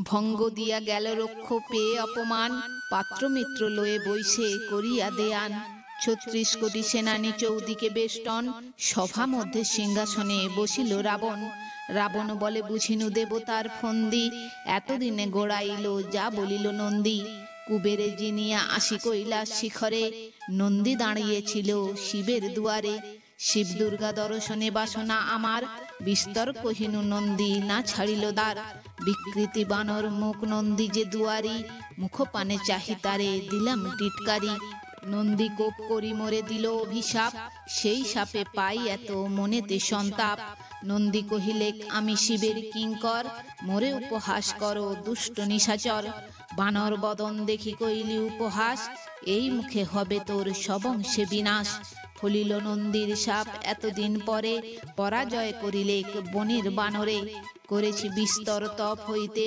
ভঙ্গ দিয়া গেল রক্ষ পেয়ে অপমান, পাত্রমিত্র লয়ে বৈশে করিয়া দেয়ান। ৩৬ কোটি সেনানী চৌদিকে বেষ্টন, সভা মধ্যে সিংহাসনে বসিল রাবণ। রাবণ বলে বুঝিনু দেবতার ফন্দি, এতদিনে গোড়াইল যা বলিল নন্দী। কুবেরে জিনিয়া আসি কৈলাস শিখরে, নন্দী দাঁড়িয়েছিল শিবের দুয়ারে। শিব দুর্গা দর্শনে বাসনা আমার, বিস্তর কহিনু নন্দী না ছাড়িল দ্বার। বিকৃতি বানর মুখ নন্দী যে দুয়ারি, মুখপানে চাহি তারে দিলাম টিটকারি। নন্দী কোপ করি মোরে দিল অভিশাপ, সেই শাপে পাই এত মনেতে সন্তাপ। নন্দী কহিলেক আমি শিবের কিঙ্কর, মোরে উপহাস করো দুষ্ট নিশাচর। বানর বদন দেখি কইলি উপহাস, এই মুখে হবে তোর সবংশে বিনাশ। ফলিল নন্দীর শাপ এতদিন পরে, পরাজয় করিলেক বনের বানরে। করেছি বিস্তর তপ হইতে